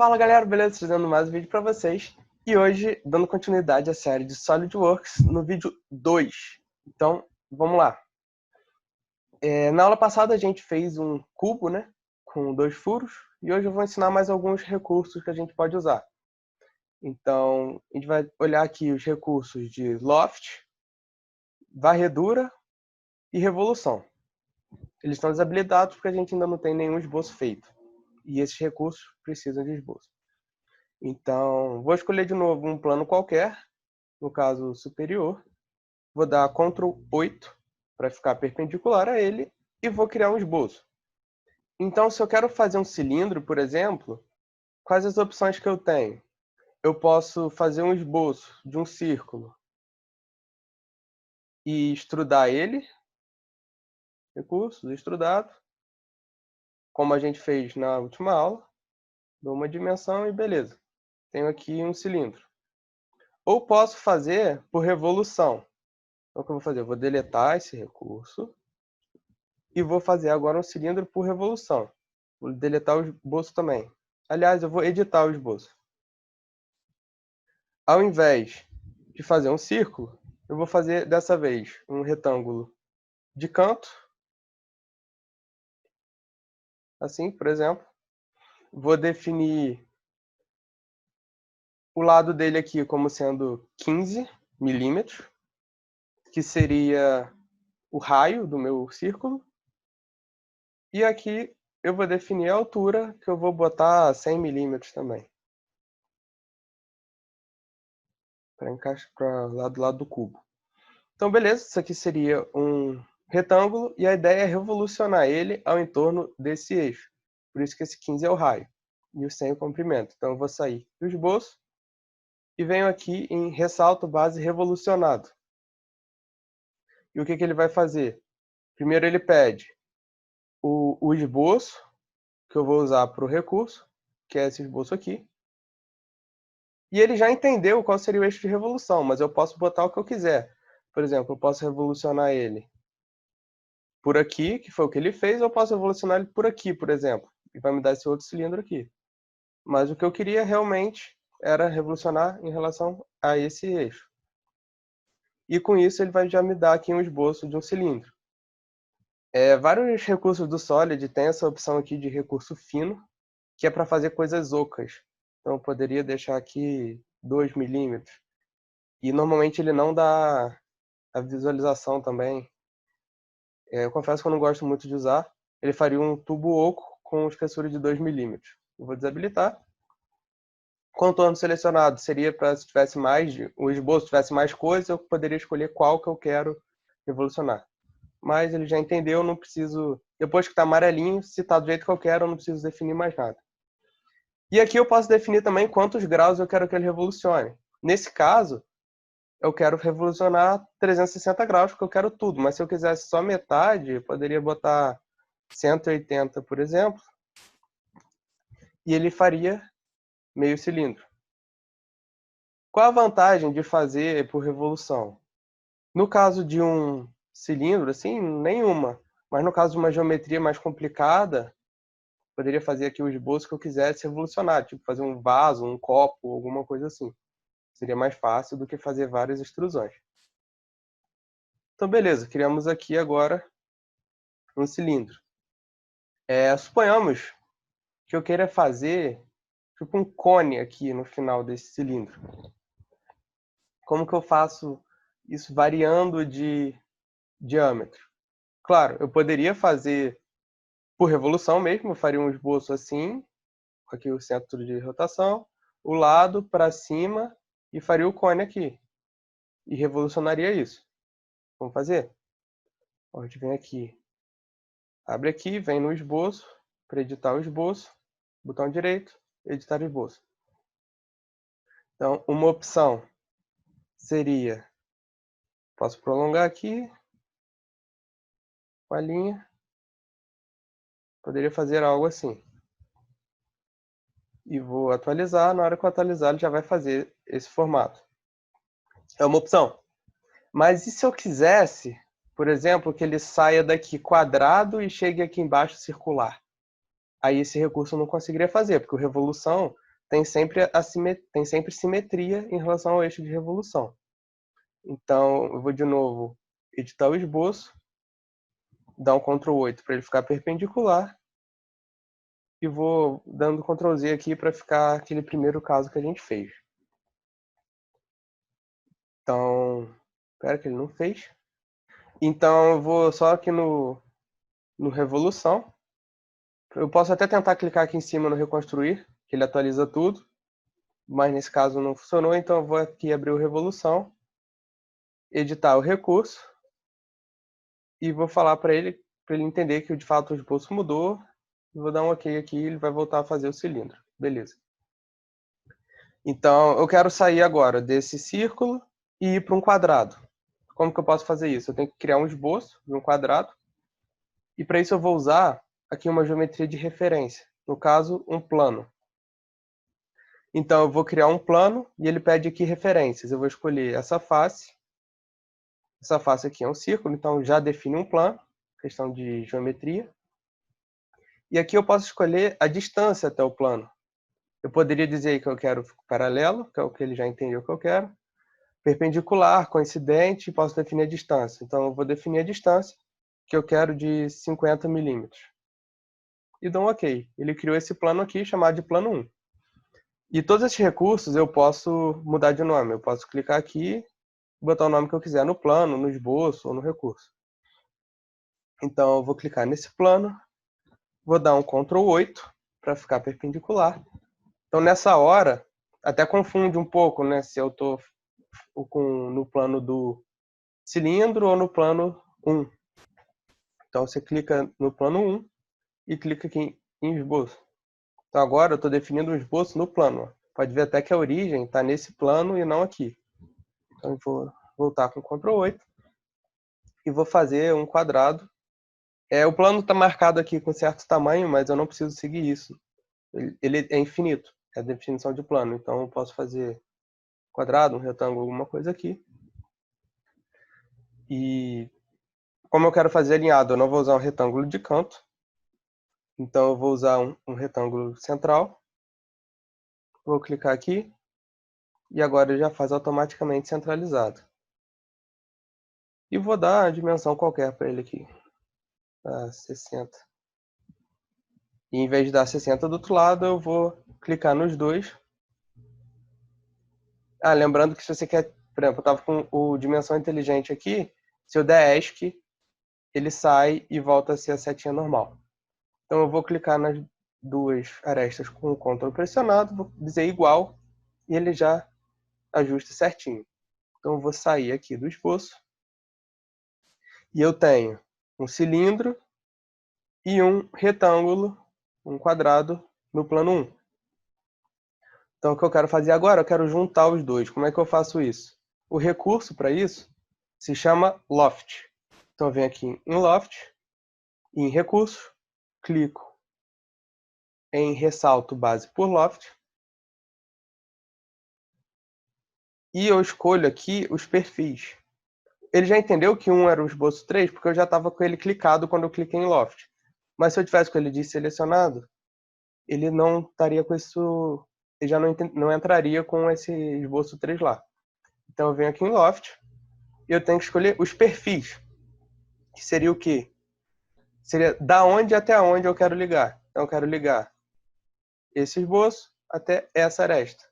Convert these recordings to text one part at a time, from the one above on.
Fala galera, beleza? Trazendo mais um vídeo para vocês. E hoje, dando continuidade à série de SolidWorks, no vídeo 2. Então, vamos lá. Na aula passada a gente fez um cubo, né? Com 2 furos. E hoje eu vou ensinar mais alguns recursos que a gente pode usar. Então, a gente vai olhar aqui os recursos de loft, varredura e revolução. Eles estão desabilitados porque a gente ainda não tem nenhum esboço feito. E esses recursos precisam de esboço. Então, vou escolher de novo um plano qualquer, no caso superior. Vou dar Ctrl 8 para ficar perpendicular a ele e vou criar um esboço. Então, se eu quero fazer um cilindro, por exemplo, quais as opções que eu tenho? Eu posso fazer um esboço de um círculo e extrudar ele. Recursos, extrudado. Como a gente fez na última aula. Dou uma dimensão e beleza. Tenho aqui um cilindro. Ou posso fazer por revolução. Então, o que eu vou fazer? Eu vou deletar esse recurso e vou fazer agora um cilindro por revolução. Vou deletar o esboço também. Aliás, eu vou editar o esboço. Ao invés de fazer um círculo, eu vou fazer dessa vez um retângulo de canto. Assim, por exemplo. Vou definir o lado dele aqui como sendo 15 milímetros, que seria o raio do meu círculo. E aqui eu vou definir a altura, que eu vou botar 100 milímetros também. Para encaixar para lá do lado do cubo. Então, beleza, isso aqui seria um retângulo e a ideia é revolucionar ele ao entorno desse eixo. Por isso que esse 15 é o raio e o 100 é o comprimento. Então, eu vou sair do esboço e venho aqui em ressalto base revolucionado. E o que ele vai fazer? Primeiro ele pede o esboço, que eu vou usar para o recurso, que é esse esboço aqui. E ele já entendeu qual seria o eixo de revolução, mas eu posso botar o que eu quiser. Por exemplo, eu posso revolucionar ele por aqui, que foi o que ele fez, ou eu posso revolucionar ele por aqui, por exemplo. E vai me dar esse outro cilindro aqui. Mas o que eu queria realmente era revolucionar em relação a esse eixo. E com isso ele vai já me dar aqui um esboço de um cilindro. Vários recursos do Solid têm essa opção aqui de recurso fino, que é para fazer coisas ocas. Então eu poderia deixar aqui 2 milímetros. E normalmente ele não dá a visualização também. Eu confesso que eu não gosto muito de usar. Ele faria um tubo oco com espessura de 2 milímetros. Eu vou desabilitar. Contorno selecionado seria para se tivesse mais, o esboço tivesse mais coisas, eu poderia escolher qual que eu quero revolucionar. Mas ele já entendeu, eu não preciso... Depois que está amarelinho, se está do jeito que eu quero, eu não preciso definir mais nada. E aqui eu posso definir também quantos graus eu quero que ele revolucione. Nesse caso, eu quero revolucionar 360 graus, porque eu quero tudo. Mas se eu quisesse só metade, eu poderia botar 180, por exemplo. E ele faria meio cilindro. Qual a vantagem de fazer por revolução? No caso de um cilindro, assim, nenhuma. Mas no caso de uma geometria mais complicada, poderia fazer aqui o esboço que eu quisesse revolucionar, tipo fazer um vaso, um copo, alguma coisa assim. Seria mais fácil do que fazer várias extrusões. Então, beleza, criamos aqui agora um cilindro. Suponhamos que eu queira fazer tipo um cone aqui no final desse cilindro. Como que eu faço isso variando de diâmetro? Claro, eu poderia fazer por revolução mesmo, eu faria um esboço assim, aqui o centro de rotação, o lado para cima e faria o cone aqui. E revolucionaria isso. Vamos fazer? A gente vem aqui, abre aqui, vem no esboço, para editar o esboço, botão direito, editar esboço. Então, uma opção seria, posso prolongar aqui, com a linha, poderia fazer algo assim. E vou atualizar, na hora que eu atualizar ele já vai fazer esse formato. É uma opção. Mas e se eu quisesse, por exemplo, que ele saia daqui quadrado e chegue aqui embaixo circular? Aí esse recurso eu não conseguiria fazer, porque o revolução tem sempre simetria em relação ao eixo de revolução. Então, eu vou de novo editar o esboço, dar um Ctrl 8 para ele ficar perpendicular, e vou dando Ctrl Z aqui para ficar aquele primeiro caso que a gente fez. Então, espera que ele não fez. Então, eu vou só aqui no Revolução. Eu posso até tentar clicar aqui em cima no Reconstruir, que ele atualiza tudo. Mas nesse caso não funcionou, então eu vou aqui abrir o Revolução, editar o recurso, e vou falar para ele entender que de fato o esboço mudou. Vou dar um OK aqui e ele vai voltar a fazer o cilindro. Beleza. Então, eu quero sair agora desse círculo e ir para um quadrado. Como que eu posso fazer isso? Eu tenho que criar um esboço de um quadrado. E para isso eu vou usar aqui uma geometria de referência. No caso, um plano. Então, eu vou criar um plano e ele pede aqui referências. Eu vou escolher essa face. Essa face aqui é um círculo, então já define um plano. Questão de geometria. E aqui eu posso escolher a distância até o plano. Eu poderia dizer que eu quero paralelo, que é o que ele já entendeu que eu quero. Perpendicular, coincidente, e posso definir a distância. Então, eu vou definir a distância, que eu quero de 50 milímetros. E dou um OK. Ele criou esse plano aqui, chamado de plano 1. E todos esses recursos eu posso mudar de nome. Eu posso clicar aqui e botar o nome que eu quiser no plano, no esboço ou no recurso. Então, eu vou clicar nesse plano, vou dar um Ctrl 8 para ficar perpendicular. Então, nessa hora, até confunde um pouco, né, se eu estou no plano do cilindro ou no plano 1. Então, você clica no plano 1 e clica aqui em esboço. Então, agora eu estou definindo um esboço no plano. Pode ver até que a origem está nesse plano e não aqui. Então, eu vou voltar com Ctrl 8 e vou fazer um quadrado. O plano está marcado aqui com certo tamanho, mas eu não preciso seguir isso. Ele é infinito, é a definição de plano. Então, eu posso fazer quadrado, um retângulo, alguma coisa aqui. E como eu quero fazer alinhado, eu não vou usar um retângulo de canto. Então, eu vou usar um retângulo central. Vou clicar aqui. E agora ele já faz automaticamente centralizado. E vou dar a dimensão qualquer para ele aqui. 60. E em vez de dar 60 do outro lado, eu vou clicar nos dois. Lembrando que se você quer, por exemplo, eu estava com o dimensão inteligente aqui, se eu der ESC, ele sai e volta a ser a setinha normal. Então eu vou clicar nas duas arestas com o Ctrl pressionado, vou dizer igual, e ele já ajusta certinho. Então eu vou sair aqui do esboço. E eu tenho um cilindro e um retângulo, um quadrado, no plano 1. Então, o que eu quero fazer agora? Eu quero juntar os dois. Como é que eu faço isso? O recurso para isso se chama Loft. Então, eu venho aqui em Loft, em Recurso, clico em Ressalto Base por Loft, e eu escolho aqui os perfis. Ele já entendeu que um era o esboço 3, porque eu já estava com ele clicado quando eu cliquei em Loft. Mas se eu tivesse com ele desselecionado, ele não estaria com isso, ele já não entraria com esse esboço 3 lá. Então eu venho aqui em Loft e eu tenho que escolher os perfis, que seria o quê? Seria da onde até onde eu quero ligar. Então eu quero ligar esse esboço até essa aresta.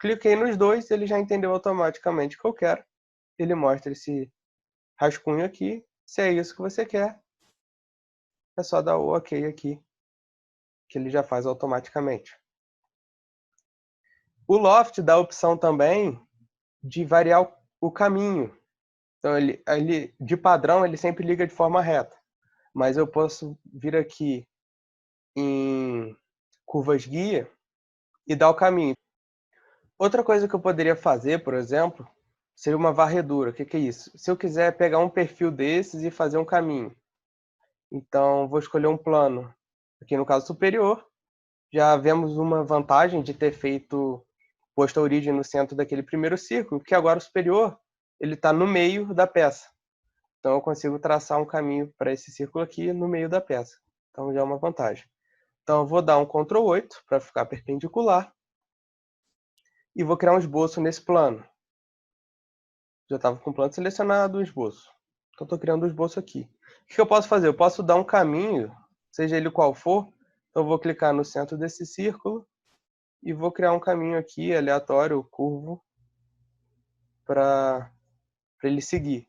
Cliquei nos dois, ele já entendeu automaticamente o que eu quero. Ele mostra esse rascunho aqui. Se é isso que você quer, é só dar o OK aqui, que ele já faz automaticamente. O Loft dá a opção também de variar o caminho. Então, ele, de padrão, ele sempre liga de forma reta. Mas eu posso vir aqui em curvas guia e dar o caminho. Outra coisa que eu poderia fazer, por exemplo, seria uma varredura. O que é isso? Se eu quiser pegar um perfil desses e fazer um caminho. Então, vou escolher um plano. Aqui no caso superior, já vemos uma vantagem de ter posto a origem no centro daquele primeiro círculo, porque agora o superior ele está no meio da peça. Então eu consigo traçar um caminho para esse círculo aqui no meio da peça. Então já é uma vantagem. Então eu vou dar um Ctrl 8 para ficar perpendicular. e vou criar um esboço nesse plano. Já estava com o plano selecionado, o esboço. Então, estou criando um esboço aqui. O que eu posso fazer? Eu posso dar um caminho, seja ele qual for. Então, eu vou clicar no centro desse círculo e vou criar um caminho aqui, aleatório, curvo, para ele seguir.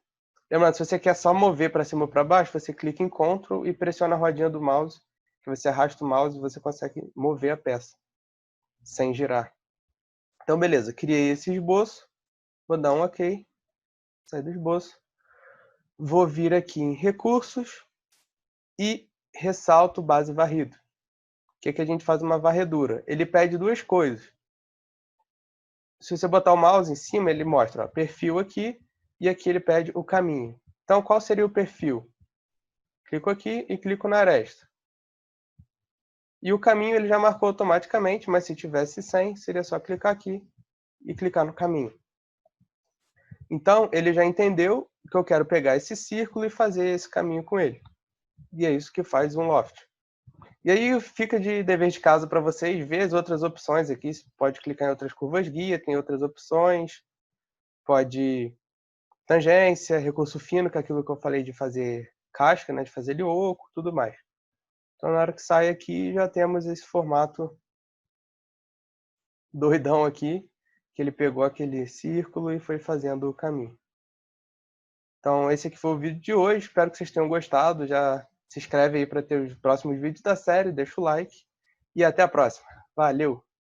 Lembrando, se você quer só mover para cima ou para baixo, você clica em Ctrl e pressiona a rodinha do mouse, que você arrasta o mouse e você consegue mover a peça, sem girar. Então, beleza, criei esse esboço, vou dar um OK, sair do esboço. Vou vir aqui em Recursos e ressalto base varrido. O que a gente faz uma varredura? Ele pede duas coisas. Se você botar o mouse em cima, ele mostra perfil aqui, e aqui ele pede o caminho. Então, qual seria o perfil? Clico aqui e clico na aresta. E o caminho ele já marcou automaticamente, mas se tivesse sem, seria só clicar aqui e clicar no caminho. Então, ele já entendeu que eu quero pegar esse círculo e fazer esse caminho com ele. E é isso que faz um loft. E aí fica de dever de casa para vocês ver as outras opções aqui. Você pode clicar em outras curvas guia, tem outras opções. Pode tangência, recurso fino, que é aquilo que eu falei de fazer casca, né, de fazer ele oco, tudo mais. Então, na hora que sai aqui, já temos esse formato doidão aqui, que ele pegou aquele círculo e foi fazendo o caminho. Então, esse aqui foi o vídeo de hoje. Espero que vocês tenham gostado. Já se inscreve aí para ter os próximos vídeos da série, deixa o like e até a próxima. Valeu!